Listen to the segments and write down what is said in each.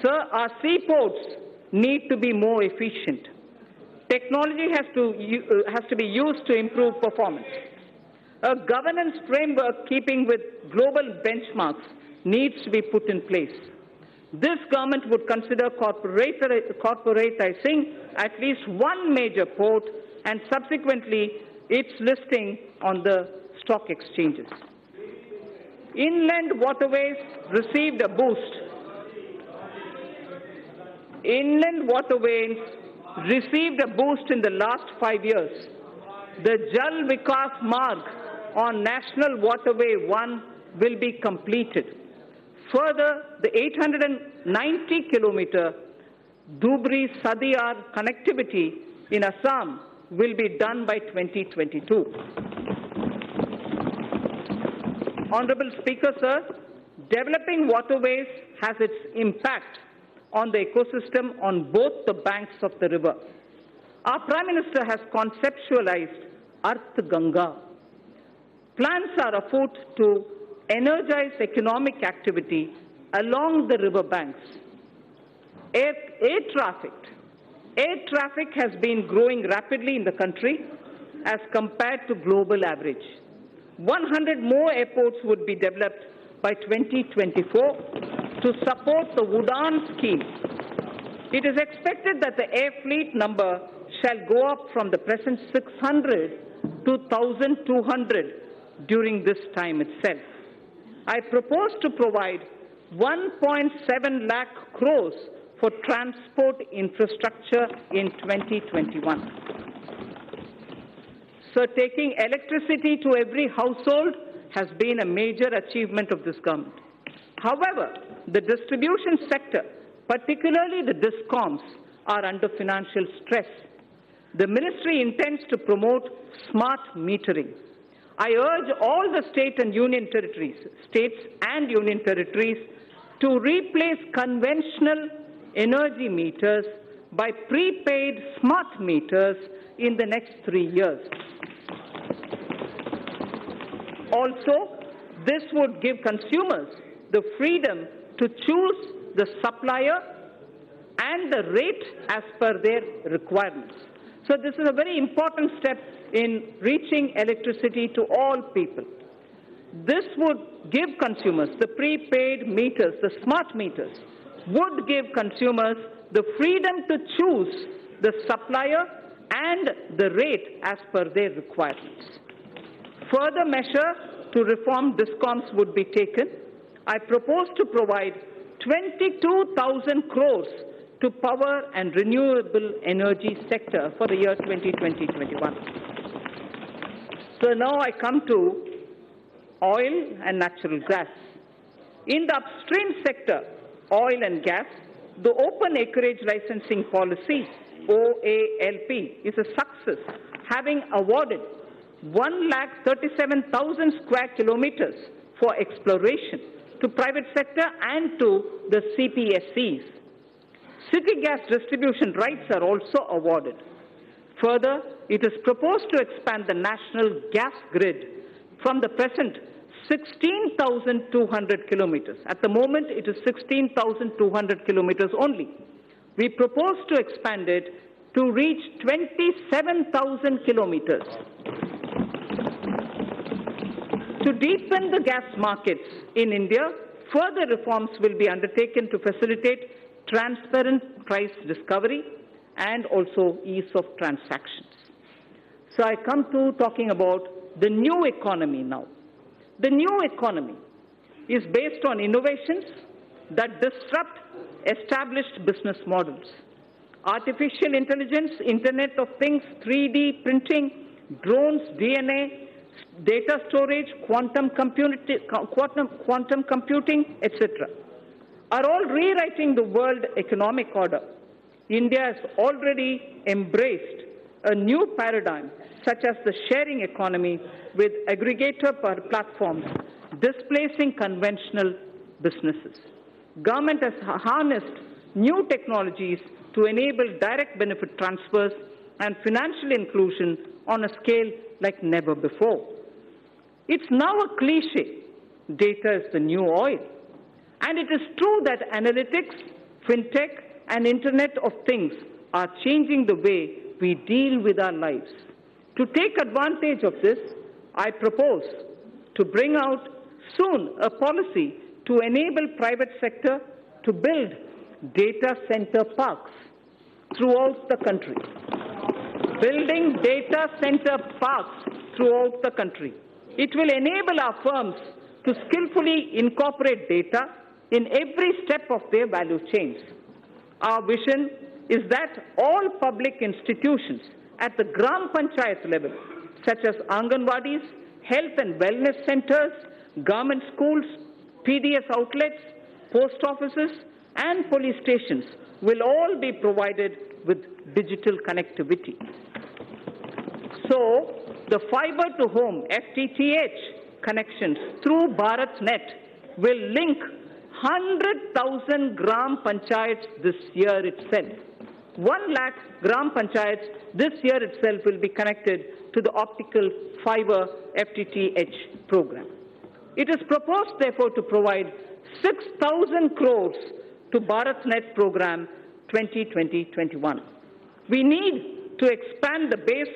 Sir, our seaports need to be more efficient. Technology has to be used to improve performance. A governance framework keeping with global benchmarks needs to be put in place. This government would consider corporatizing at least one major port and subsequently its listing on the stock exchanges. Inland waterways received a boost. Inland waterways received a boost in the last 5 years. The Jal Vikas Marg on National Waterway 1 will be completed. Further, the 890-kilometer Dhubri-Sadiyar connectivity in Assam will be done by 2022. Honorable Speaker, sir, developing waterways has its impact on the ecosystem on both the banks of the river. Our Prime Minister has conceptualized Arth Ganga. Plans are afoot to energize economic activity along the river banks. Air traffic has been growing rapidly in the country as compared to global average. 100 more airports would be developed by 2024 to support the Udan scheme. It is expected that the air fleet number shall go up from the present 600 to 1,200 during this time itself. I propose to provide 1.7 lakh crores for transport infrastructure in 2021. So taking electricity to every household has been a major achievement of this government. However, the distribution sector, particularly the DISCOMs, are under financial stress. The ministry intends to promote smart metering. I urge all the states and union territories to replace conventional energy meters by prepaid smart meters in the next 3 years. Also, this would give consumers the freedom to choose the supplier and the rate as per their requirements. So this is a very important step in reaching electricity to all people. This would give consumers the prepaid meters, the smart meters, would give consumers the freedom to choose the supplier and the rate as per their requirements. Further measures to reform DISCOMs would be taken. I propose to provide 22,000 crores to power and renewable energy sector for the year 2020-21. So now I come to oil and natural gas. In the upstream sector, oil and gas, the open acreage licensing policy, OALP, is a success, having awarded 137,000 square kilometers for exploration to private sector and to the CPSCs. City gas distribution rights are also awarded. Further, it is proposed to expand the national gas grid from the present 16,200 kilometers. At the moment, it is 16,200 kilometers only. We propose to expand it to reach 27,000 kilometers. To deepen the gas markets in India, further reforms will be undertaken to facilitate transparent price discovery and also ease of transactions. So I come to talking about the new economy now. The new economy is based on innovations that disrupt established business models. Artificial intelligence, Internet of Things, 3D printing, drones, DNA, data storage, quantum computing, etc., are all rewriting the world economic order. India has already embraced a new paradigm, such as the sharing economy with aggregator platforms, displacing conventional businesses. Government has harnessed new technologies to enable direct benefit transfers and financial inclusion on a scale like never before. It's now a cliche, data is the new oil. And it is true that analytics, fintech, and Internet of Things are changing the way we deal with our lives. To take advantage of this, I propose to bring out soon a policy to enable private sector to build data center parks throughout the country. Building data center parks throughout the country. It will enable our firms to skillfully incorporate data in every step of their value chains. Our vision is that all public institutions at the Gram Panchayat level, such as Anganwadis, health and wellness centers, government schools, PDS outlets, post offices, and police stations will all be provided with digital connectivity. So, the fiber-to-home FTTH connections through BharatNet will link 100,000 Gram Panchayats this year itself. 1 lakh Gram Panchayats this year itself will be connected to the optical fiber FTTH program. It is proposed, therefore, to provide 6,000 crores to BharatNet program 2020-21. We need to expand the base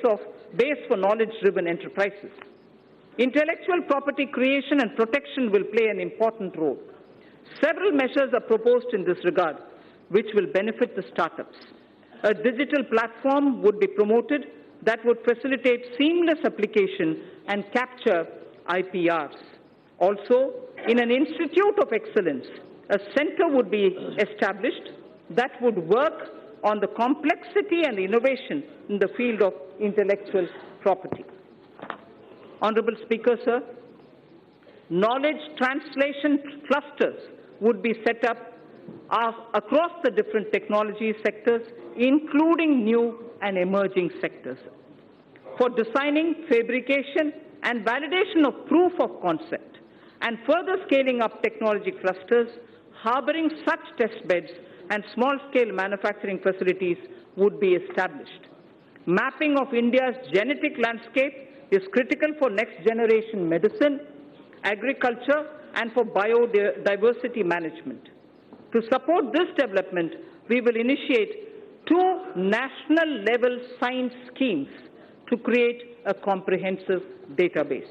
for knowledge-driven enterprises. Intellectual property creation and protection will play an important role. Several measures are proposed in this regard, which will benefit the startups. A digital platform would be promoted that would facilitate seamless application and capture IPRs. Also, in an institute of excellence, a center would be established that would work on the complexity and innovation in the field of intellectual property. Honorable Speaker, sir, knowledge translation clusters would be set up across the different technology sectors, including new and emerging sectors. For designing, fabrication, and validation of proof of concept, and further scaling up technology clusters, harboring such test beds and small-scale manufacturing facilities would be established. Mapping of India's genetic landscape is critical for next-generation medicine, agriculture, and for biodiversity management. To support this development, we will initiate 2 national-level science schemes to create a comprehensive database.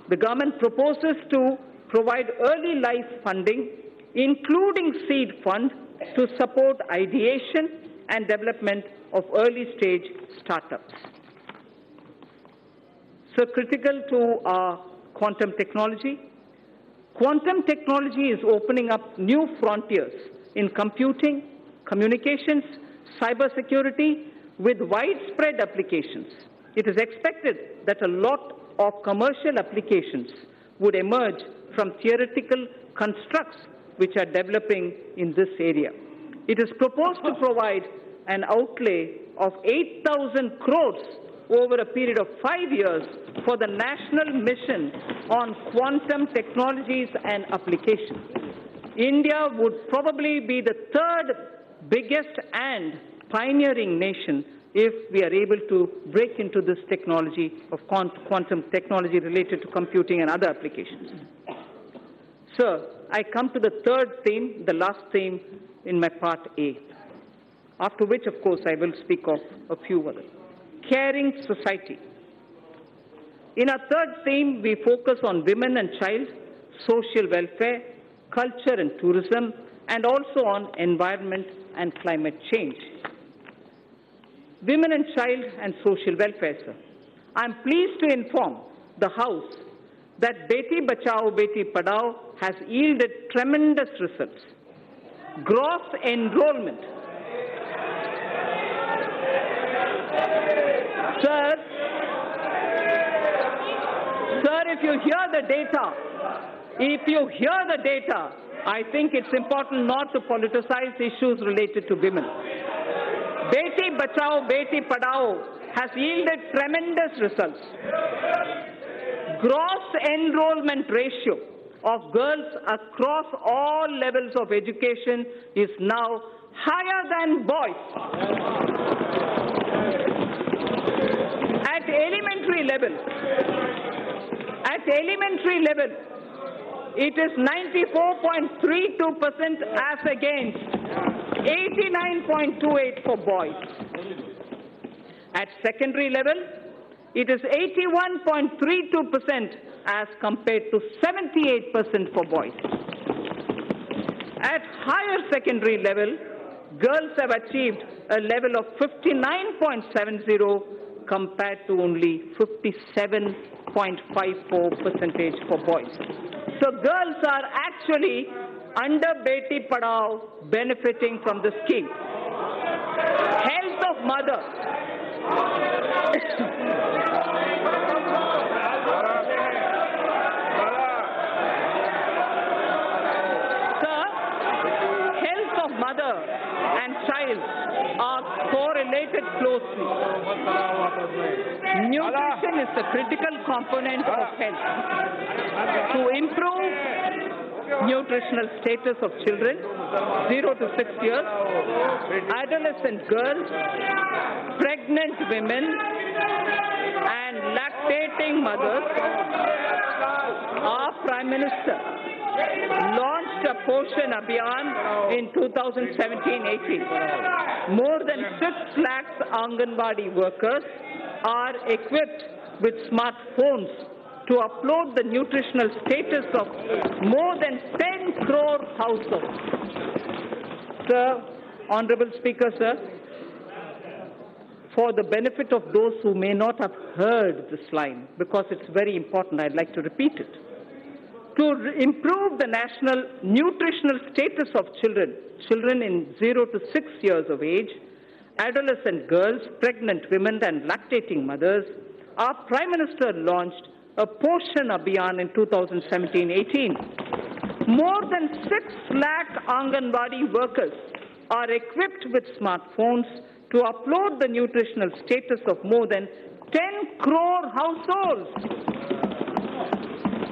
The government proposes to provide early life funding, including seed fund, to support ideation and development of early-stage startups. So critical to our quantum technology. Quantum technology is opening up new frontiers in computing, communications, cybersecurity, with widespread applications. It is expected that a lot of commercial applications would emerge from theoretical constructs which are developing in this area. It is proposed to provide an outlay of 8,000 crores over a period of 5 years for the national mission on quantum technologies and applications. India would probably be the 3rd biggest and pioneering nation if we are able to break into this technology of quantum technology related to computing and other applications. Sir, I come to the 3rd theme, the last theme in my part A, after which, of course, I will speak of a few others. Caring society. In our 3rd theme, we focus on women and child, social welfare, culture and tourism, and also on environment and climate change. Women and child and social welfare, sir. I am pleased to inform the House that Beti Bachao, Beti Padhao has yielded tremendous results. Gross enrollment. Sir, if you hear the data, I think it's important not to politicize issues related to women. Beti Bachao, Beti Padhao has yielded tremendous results. Gross enrollment ratio of girls across all levels of education is now higher than boys. At elementary level, It is 94.32% as against 89.28 for boys. At secondary level, it is 81.32% as compared to 78% for boys. At higher secondary level, girls have achieved a level of 59.70 compared to only 57.54% for boys. So girls are actually under Beti Padhao benefiting from the scheme. Health of mother. Sir, health of mother and child are correlated closely. Nutrition is the critical component of health. To improve nutritional status of children 0 to 6 years, adolescent girls, pregnant women, and lactating mothers, our Prime Minister launched a Poshan Abhiyan in 2017-18. More than 6 lakhs Anganwadi workers are equipped with smartphones to upload the nutritional status of more than 10 crore households. Sir, Honorable Speaker, sir, for the benefit of those who may not have heard this line, because it's very important, I'd like to repeat it. To improve the national nutritional status of children in 0 to 6 years of age, adolescent girls, pregnant women and lactating mothers, our Prime Minister launched a Poshan Abhiyan in 2017-18. More than 6 lakh Anganwadi workers are equipped with smartphones to upload the nutritional status of more than 10 crore households.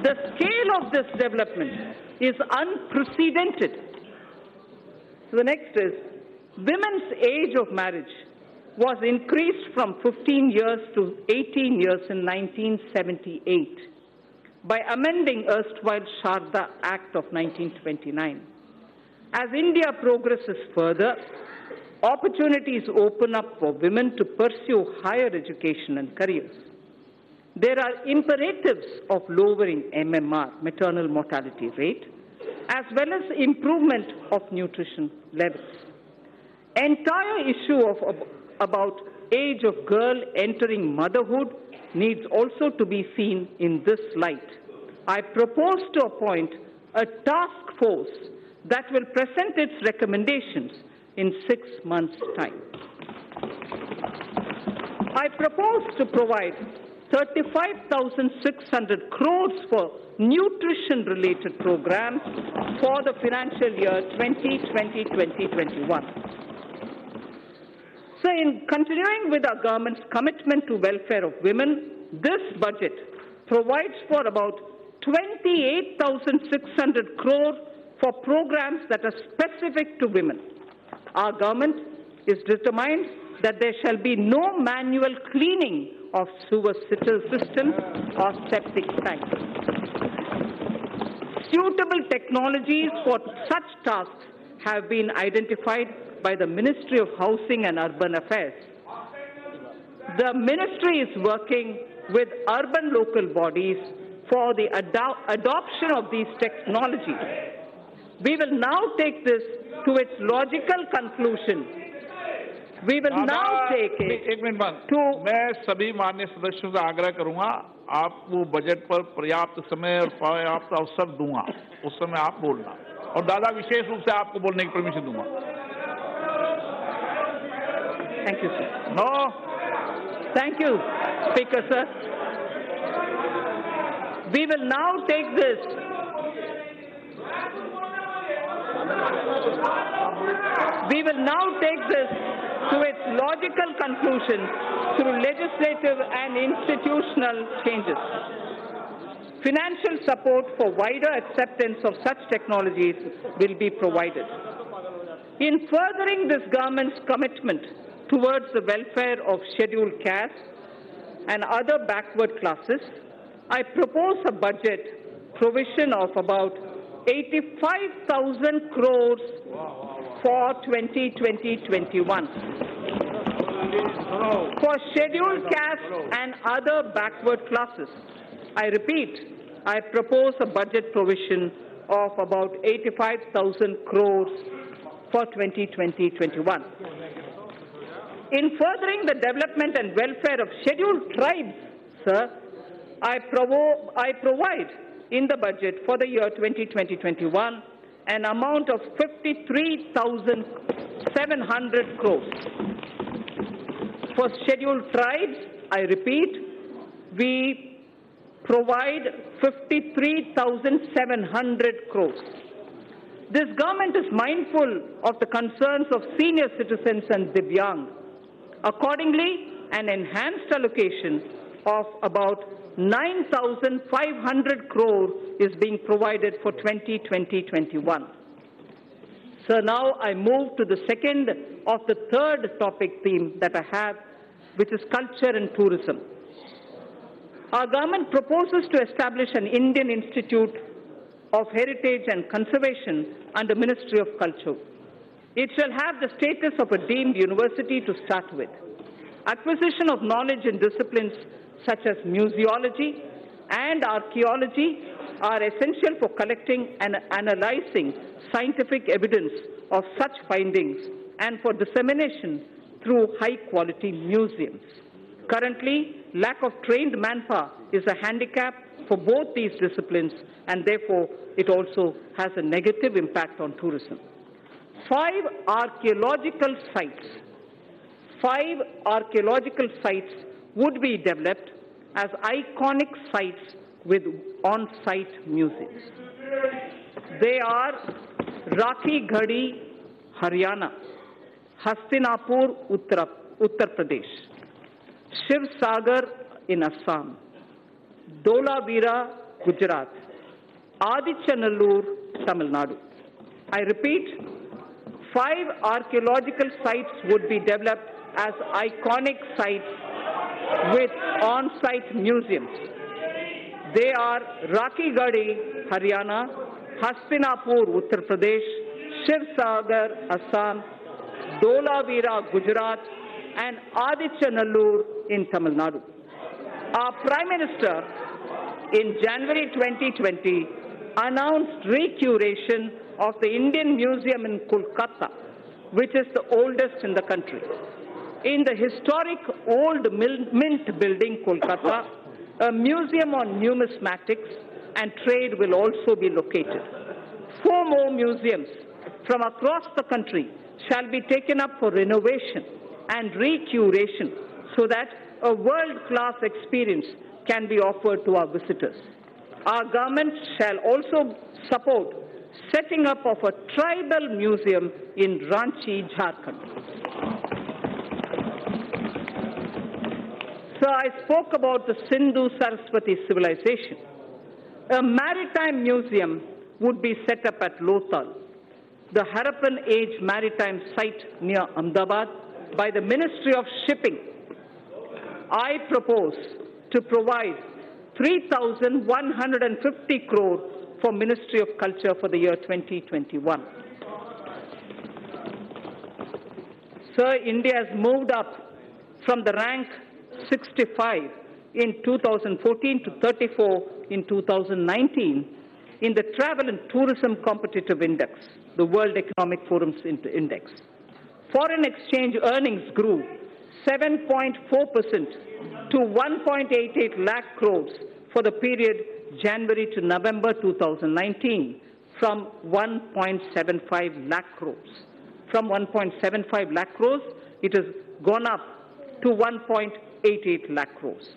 The scale of this development is unprecedented. So the next is, women's age of marriage was increased from 15 years to 18 years in 1978 by amending erstwhile Sharda Act of 1929. As India progresses further, opportunities open up for women to pursue higher education and careers. There are imperatives of lowering MMR, maternal mortality rate, as well as improvement of nutrition levels. Entire issue about age of girl entering motherhood needs also to be seen in this light. I propose to appoint a task force that will present its recommendations in 6 months' time. I propose to provide 35,600 crores for nutrition-related programs for the financial year 2020-2021. So in continuing with our government's commitment to welfare of women, this budget provides for about 28,600 crore for programs that are specific to women. Our government is determined that there shall be no manual cleaning of sewer systems or septic tanks. Suitable technologies for such tasks have been identified by the Ministry of Housing and Urban Affairs. The ministry is working with urban local bodies for the adoption of these technologies. We will now take this to its logical conclusion. We will now take it एक minute बंद मैं सभी माननीय सदस्यों से आग्रह करूंगा आपको बजट पर पर्याप्त समय और पर्याप्त अवसर दूंगा उस समय आप बोलना और दादा विशेष रूप से आपको बोलने की परमिशन दूंगा Thank you, sir. No. Thank you, Speaker, sir. We will now take this. We will now take this to its logical conclusion through legislative and institutional changes. Financial support for wider acceptance of such technologies will be provided. In furthering this government's commitment towards the welfare of scheduled castes and other backward classes, I propose a budget provision of about 85,000 crores for 2020-21 for scheduled castes and other backward classes. I repeat, I propose a budget provision of about 85,000 crores for 2020-21. In furthering the development and welfare of scheduled tribes, sir, I provide in the budget for the year 2020-21 an amount of 53,700 crores. For scheduled tribes, I repeat, we provide 53,700 crores. This government is mindful of the concerns of senior citizens and Divyang. Accordingly, an enhanced allocation of about 9,500 crore is being provided for 2020-21. So now I move to the second of the third topic theme that I have, which is culture and tourism. Our government proposes to establish an Indian Institute of Heritage and Conservation under Ministry of Culture. It shall have the status of a deemed university to start with. Acquisition of knowledge in disciplines such as museology and archaeology are essential for collecting and analyzing scientific evidence of such findings and for dissemination through high-quality museums. Currently, lack of trained manpower is a handicap for both these disciplines, and therefore it also has a negative impact on tourism. 5 archaeological sites would be developed as iconic sites with on-site museums. They are Rakhi Ghadi, Haryana; Hastinapur, Uttar Pradesh; Shiv Sagar in Assam; Dholavira, Gujarat; Adichanallur, Tamil Nadu. I repeat, 5 archaeological sites would be developed as iconic sites with on-site museums. They are Rakhi Ghadi, Haryana; Hastinapur, Uttar Pradesh; Shiv Sagar, Assam; Dholavira, Gujarat; and Adichanallur in Tamil Nadu. Our Prime Minister in January 2020 announced recuration of the Indian Museum in Kolkata, which is the oldest in the country. In the historic Old Mint Building, Kolkata, a museum on numismatics and trade will also be located. 4 more museums from across the country shall be taken up for renovation and recuration so that a world-class experience can be offered to our visitors. Our government shall also support setting up of a tribal museum in Ranchi, Jharkhand. So I spoke about the Sindhu-Saraswati civilization. A maritime museum would be set up at Lothal, the Harappan Age maritime site near Ahmedabad, by the Ministry of Shipping. I propose to provide 3,150 crore for Ministry of Culture for the year 2021. Sir, India has moved up from the rank 65 in 2014 to 34 in 2019 in the Travel and Tourism Competitive Index, the World Economic Forum's index. Foreign exchange earnings grew 7.4% to 1.88 lakh crores for the period January to November 2019 from 1.75 lakh crores. From 1.75 lakh crores, it has gone up to 1.88 lakh crores.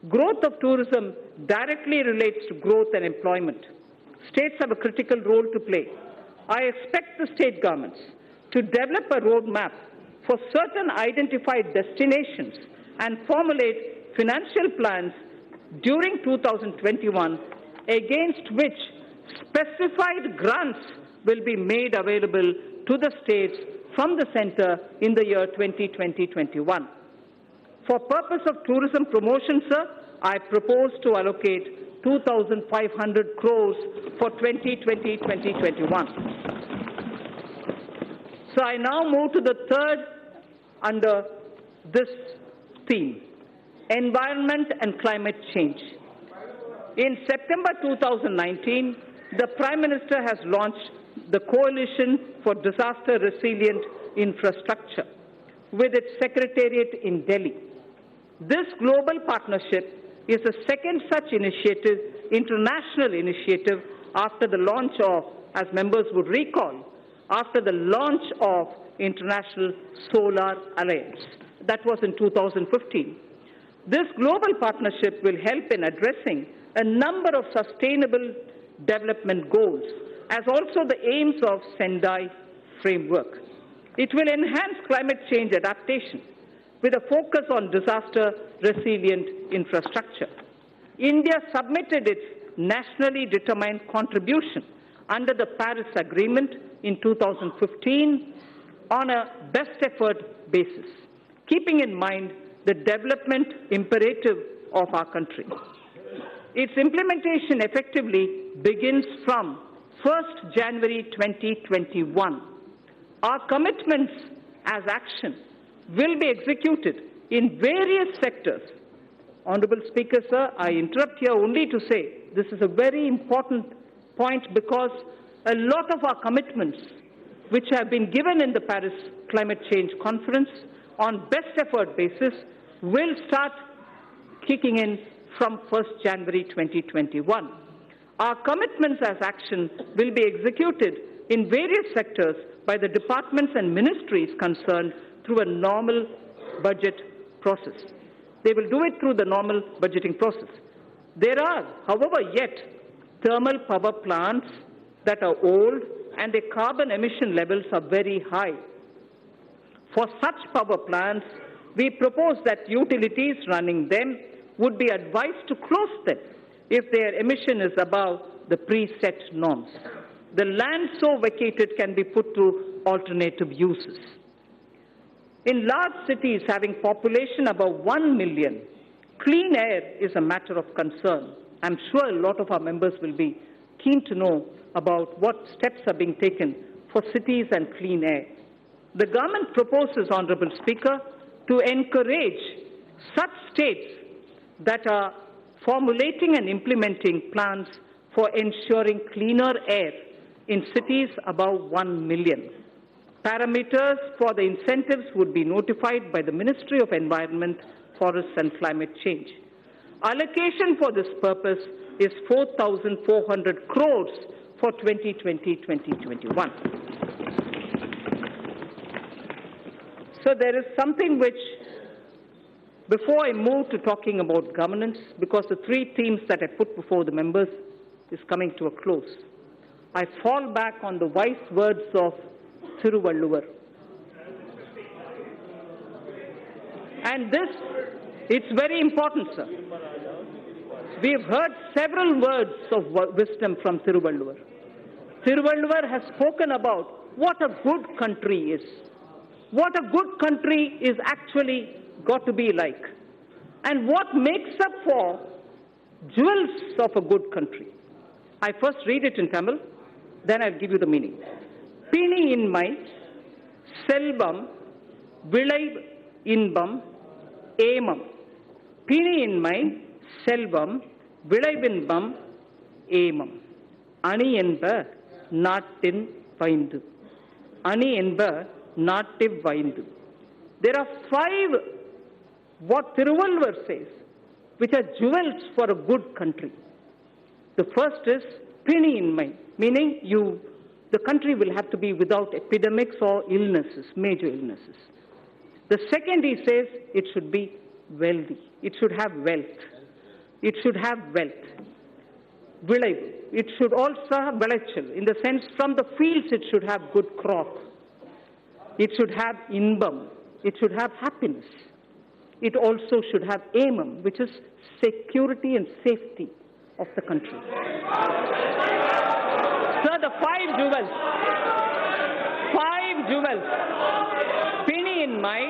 Growth of tourism directly relates to growth and employment. States have a critical role to play. I expect the state governments to develop a roadmap for certain identified destinations and formulate financial plans during 2021 against which specified grants will be made available to the states from the centre in the year 2020-21. For purpose of tourism promotion, sir, I propose to allocate 2,500 crores for 2020-2021. So I now move to the third under this theme, environment and climate change. In September 2019, the Prime Minister has launched the Coalition for Disaster Resilient Infrastructure with its secretariat in Delhi. This global partnership is the second such initiative, international initiative, after the launch of, as members would recall, after the launch of International Solar Alliance. That was in 2015. This global partnership will help in addressing a number of sustainable development goals, as also the aims of Sendai framework. It will enhance climate change adaptation with a focus on disaster-resilient infrastructure. India submitted its nationally determined contribution under the Paris Agreement in 2015 on a best effort basis, keeping in mind the development imperative of our country. Its implementation effectively begins from 1st January 2021. Our commitments as action will be executed in various sectors. Honourable Speaker, sir, I interrupt here only to say this is a very important point, because a lot of our commitments which have been given in the Paris Climate Change Conference on best effort basis will start kicking in from 1st January 2021. Our commitments as action will be executed in various sectors by the departments and ministries concerned through a normal budget process. They will do it through the normal budgeting process. There are, however, yet thermal power plants that are old and their carbon emission levels are very high. For such power plants, we propose that utilities running them would be advised to close them if their emission is above the preset norms. The land so vacated can be put to alternative uses. In large cities having population above 1 million, clean air is a matter of concern. I'm sure a lot of our members will be keen to know about what steps are being taken for cities and clean air. The government proposes, Honourable Speaker, to encourage such states that are formulating and implementing plans for ensuring cleaner air in cities above 1 million. Parameters for the incentives would be notified by the Ministry of Environment, Forests and Climate Change. Allocation for this purpose is 4,400 crores for 2020-2021. So there is something which, before I move to talking about governance, because the three themes that I put before the members is coming to a close, I fall back on the wise words of Thiruvalluvar. And this, it's very important, sir. We have heard several words of wisdom from Thiruvalluvar. Thiruvalluvar has spoken about what a good country is. What a good country is actually got to be like. And what makes up for jewels of a good country. I first read it in Tamil, then I'll give you the meaning. Pini inmai, selvam, vilai inbam, emam. Pini inmai, selvam, vilai inbam, emam. Ani enba, nattin vaindu. Ani enba, nattiv vaindu. There are 5, what Thiruvalluvar says, which are jewels for a good country. The first is pini inmai, meaning the country will have to be without epidemics or illnesses, major illnesses. The second, he says, it should be wealthy. It should have wealth. It should have wealth. Vilai. It should also have velachal, in the sense from the fields it should have good crop. It should have inbam. It should have happiness. It also should have emam, which is security and safety of the country. Sir, the 5 jewels. 5 jewels. Pini inmai,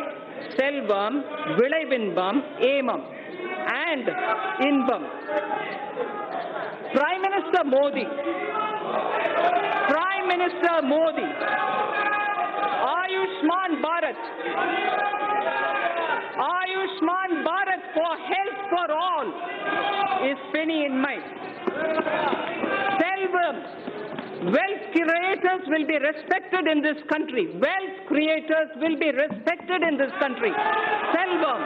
selvam, vilai inbam, emam. and Inbam. Prime Minister Modi, Ayushman Bharat for health for all is penny in mind. Selvam, wealth creators will be respected in this country. Wealth creators will be respected in this country. Selvam.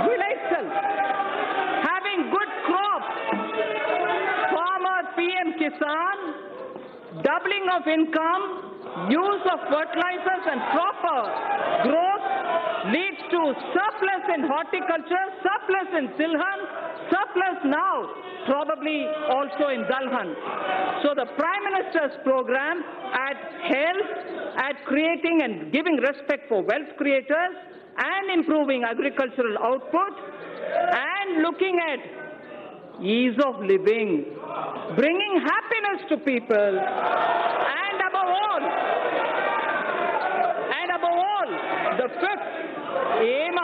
Vilaysal, having good crops. Farmer PM Kisan, doubling of income, use of fertilizers and proper growth leads to surplus in horticulture, surplus in Silhan, surplus now, probably also in Dalhan. So the Prime Minister's program at health, at creating and giving respect for wealth creators and improving agricultural output and looking at ease of living, bringing happiness to people, and above all, the fifth aim,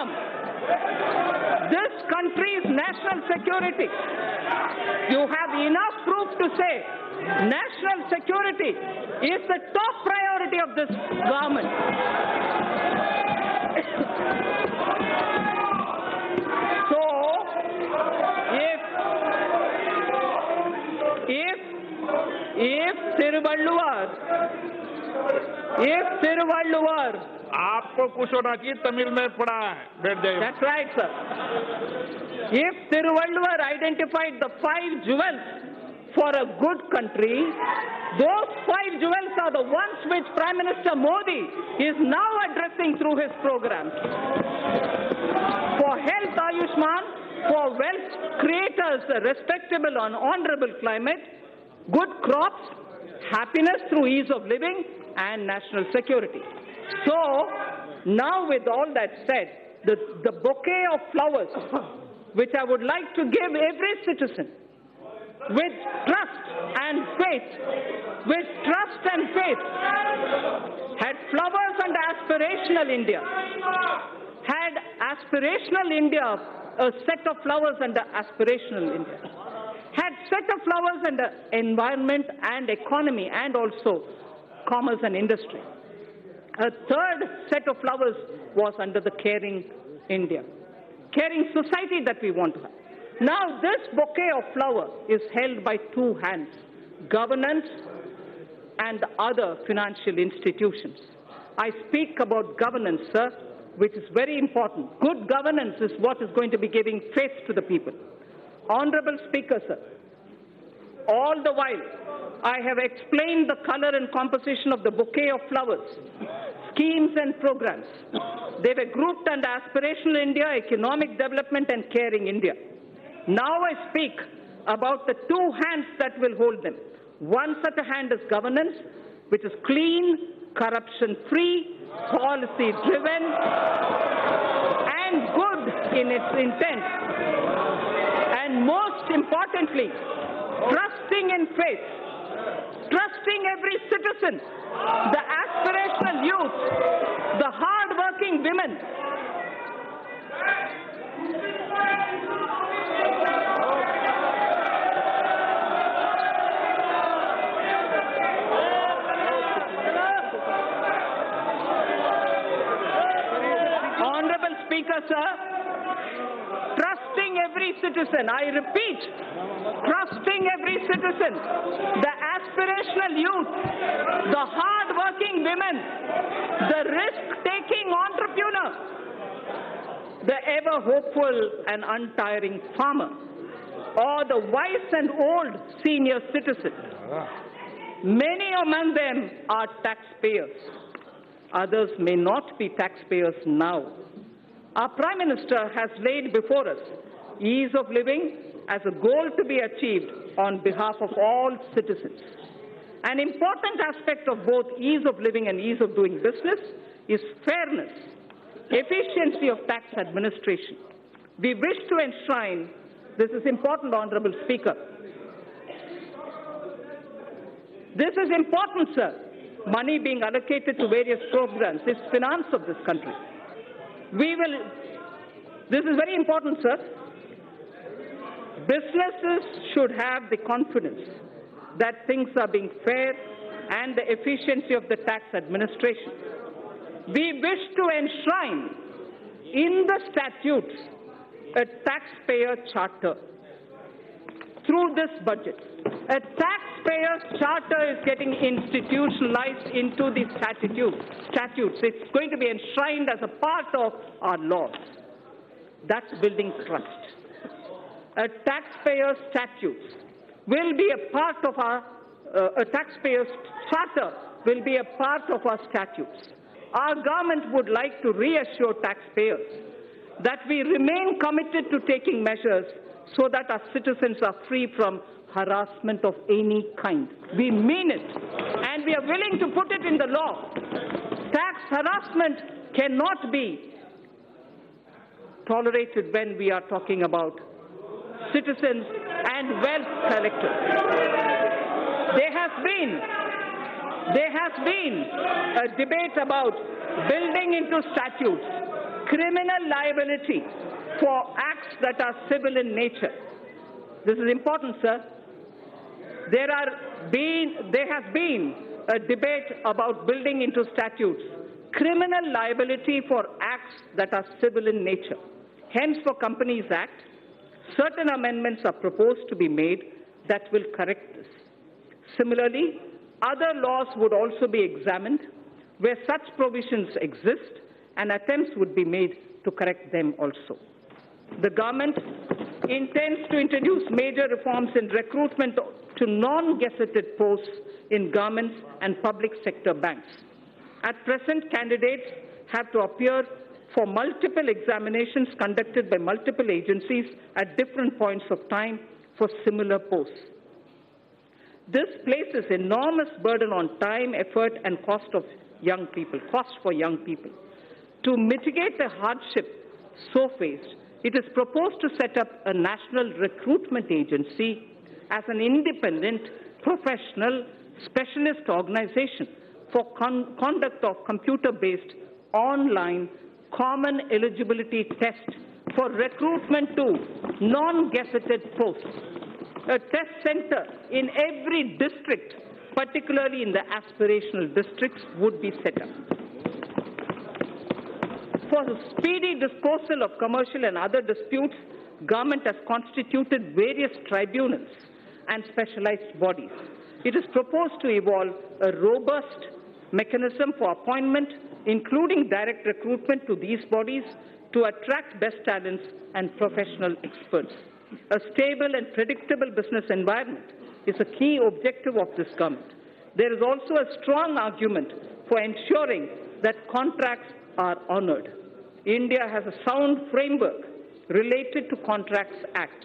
this country's national security. You have enough proof to say national security is the top priority of this government. So, if Thiruvalluvar, आपको कुछ होना चाहिए, तमिल में पढ़ा है, बैठ जाइए. That's right, sir. If Thiruvalluvar identified the 5 jewels for a good country, those 5 jewels are the ones which Prime Minister Modi is now addressing through his program. For health, Ayushman, for wealth creators, a respectable and honorable climate, good crops, happiness through ease of living, and national security. So, now with all that said, the bouquet of flowers which I would like to give every citizen with trust and faith, had flowers under aspirational India, a set of flowers under aspirational India, had set of flowers under environment and economy and also commerce and industry. A third set of flowers was under the caring India, caring society that we want to have. Now this bouquet of flower is held by 2 hands, governance and other financial institutions. I speak about governance, sir, which is very important. Good governance is what is going to be giving faith to the people. Honorable Speaker, sir, all the while I have explained the color and composition of the bouquet of flowers, schemes and programs. They were grouped under aspirational India, economic development and caring India. Now I speak about the 2 hands that will hold them. One such a hand is governance, which is clean, corruption-free, policy-driven, and good in its intent. And most importantly, trusting in faith, trusting every citizen, the aspirational youth, the hard-working women. Honorable Speaker, sir, trusting every citizen, I repeat, trusting every citizen, the aspirational youth, the hard-working women, the risk-taking entrepreneur, the ever-hopeful and untiring farmer, or the wise and old senior citizen. Many among them are taxpayers. Others may not be taxpayers now. Our Prime Minister has laid before us ease of living as a goal to be achieved on behalf of all citizens. An important aspect of both ease of living and ease of doing business is fairness, efficiency of tax administration. We wish to enshrine, this is important, Honorable Speaker. This is important, sir. Money being allocated to various programs is finance of this country. We will This is very important, sir. Businesses should have the confidence that things are being fair and the efficiency of the tax administration. We wish to enshrine in the statutes a taxpayer charter through this budget. A taxpayer charter is getting institutionalized into the statutes. It's going to be enshrined as a part of our laws. That's building trust. A taxpayer statute will be a part of our, a taxpayer charter will be a part of our statutes. Our government would like to reassure taxpayers that we remain committed to taking measures so that our citizens are free from harassment of any kind. We mean it, and we are willing to put it in the law. Tax harassment cannot be tolerated when we are talking about citizens and wealth collectors. There has been a debate about building into statutes criminal liability for acts that are civil in nature. This is important, sir. There has been a debate about building into statutes criminal liability for acts that are civil in nature. Hence, for Companies Act, certain amendments are proposed to be made that will correct this. Similarly, other laws would also be examined where such provisions exist, and attempts would be made to correct them also. The government intends to introduce major reforms in recruitment to non-gazetted posts in governments and public sector banks. At present, candidates have to appear for multiple examinations conducted by multiple agencies at different points of time for similar posts. This places enormous burden on time, effort, and cost for young people. To mitigate the hardship so faced, it is proposed to set up a national recruitment agency as an independent, professional, specialist organization for conduct of computer-based online common eligibility test for recruitment to non-gazetted posts. A test center in every district, particularly in the aspirational districts, would be set up. For the speedy disposal of commercial and other disputes, government has constituted various tribunals and specialized bodies. It is proposed to evolve a robust mechanism for appointment, including direct recruitment to these bodies to attract best talents and professional experts. A stable and predictable business environment is a key objective of this government. There is also a strong argument for ensuring that contracts are honored. India has a sound framework related to Contracts Act.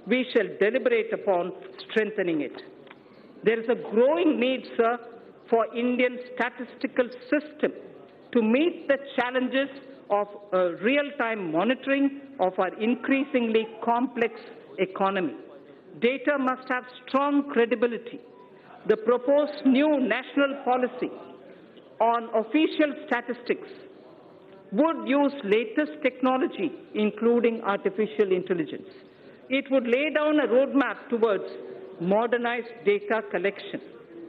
We shall deliberate upon strengthening it. There is a growing need, sir, for Indian statistical system to meet the challenges of real-time monitoring of our increasingly complex economy. Data must have strong credibility. The proposed new national policy on official statistics would use latest technology, including artificial intelligence. It would lay down a roadmap towards modernized data collection,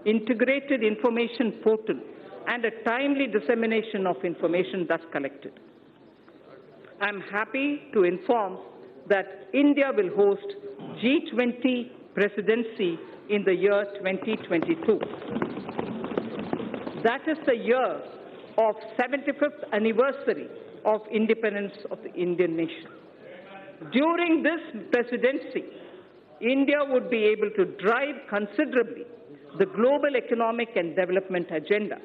integrated information portal, and a timely dissemination of information thus collected. I am happy to inform that India will host G20 presidency in the year 2022. That is the year of 75th anniversary of independence of the Indian nation. During this presidency, India would be able to drive considerably the global economic and development agenda.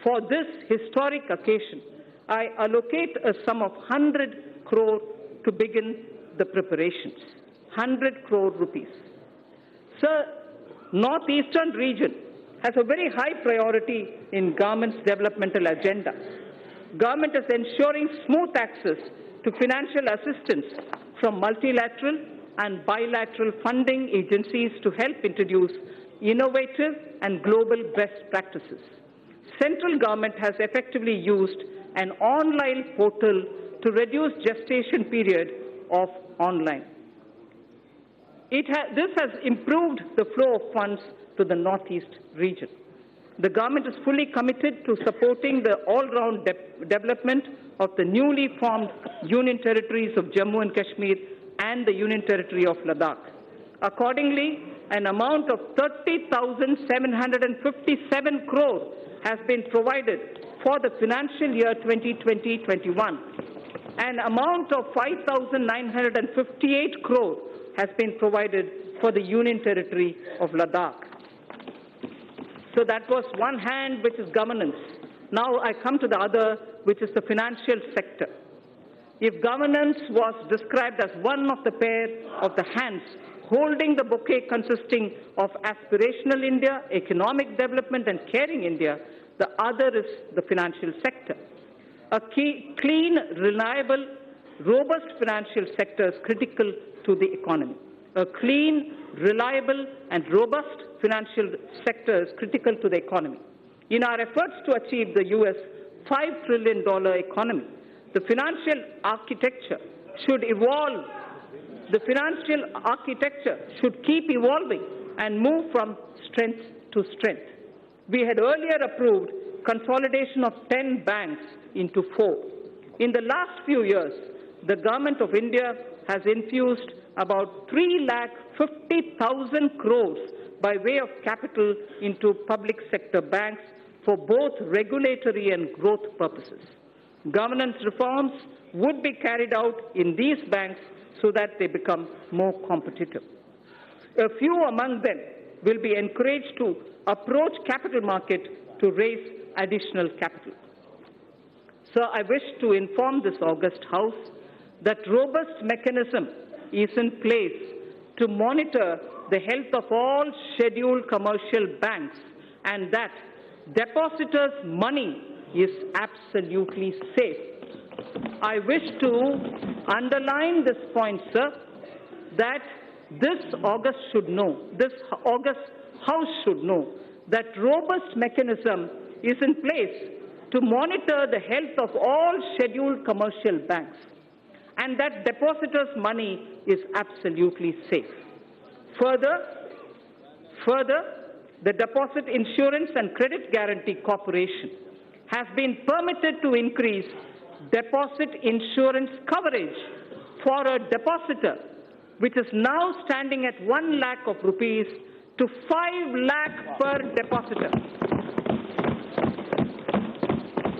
For this historic occasion, I allocate a sum of 100 crore to begin the preparations. 100 crore rupees. Sir, Northeastern region has a very high priority in government's developmental agenda. Government is ensuring smooth access to financial assistance from multilateral and bilateral funding agencies to help introduce innovative and global best practices. Central government has effectively used an online portal to reduce gestation period of online. This has improved the flow of funds to the Northeast region. The government is fully committed to supporting the all-round development of the newly formed Union Territories of Jammu and Kashmir and the Union Territory of Ladakh. Accordingly, an amount of 30,757 crore has been provided for the financial year 2020-21. An amount of 5,958 crore has been provided for the Union Territory of Ladakh. So that was one hand, which is governance. Now I come to the other, which is the financial sector. If governance was described as one of the pair of the hands holding the bouquet consisting of aspirational India, economic development and caring India, the other is the financial sector. A clean, reliable, robust financial sector is critical to the economy. A clean, reliable and robust financial sector is critical to the economy. In our efforts to achieve the US $5 trillion economy, the financial architecture should evolve. The financial architecture should keep evolving and move from strength to strength. We had earlier approved consolidation of 10 banks into 4. In the last few years, the Government of India has infused about 3,50,000 crores by way of capital into public sector banks for both regulatory and growth purposes. Governance reforms would be carried out in these banks so that they become more competitive. A few among them will be encouraged to approach capital market to raise additional capital. So I wish to inform this august House that robust mechanism is in place to monitor the health of all scheduled commercial banks and that depositors' money is absolutely safe. I wish to underline this point, sir, that this August House should know that robust mechanism is in place to monitor the health of all scheduled commercial banks and that depositors' money is absolutely safe. Further, the Deposit Insurance and Credit Guarantee Corporation has been permitted to increase deposit insurance coverage for a depositor, which is now standing at 1 lakh of rupees to 5 lakh per depositor.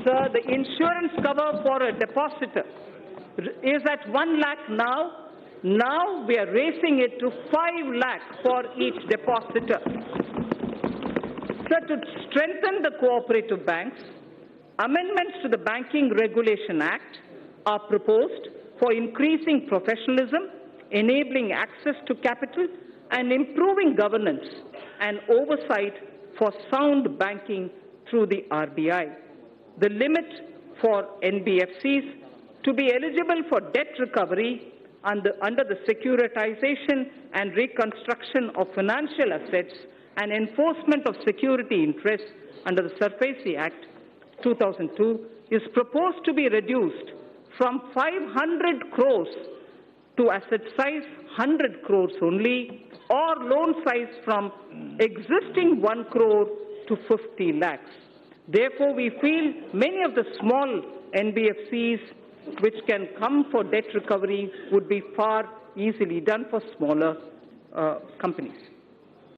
Sir, the insurance cover for a depositor is at 1 lakh now. Now we are raising it to 5 lakh for each depositor. Sir, to strengthen the cooperative banks, amendments to the Banking Regulation Act are proposed for increasing professionalism, enabling access to capital, and improving governance and oversight for sound banking through the RBI. The limit for NBFCs to be eligible for debt recovery under the Securitization and Reconstruction of Financial Assets and Enforcement of Security Interests under the SARFAESI Act 2002 is proposed to be reduced from 500 crores to asset size 100 crores only, or loan size from existing 1 crore to 50 lakhs. Therefore, we feel many of the small NBFCs which can come for debt recovery would be far easily done for smaller companies.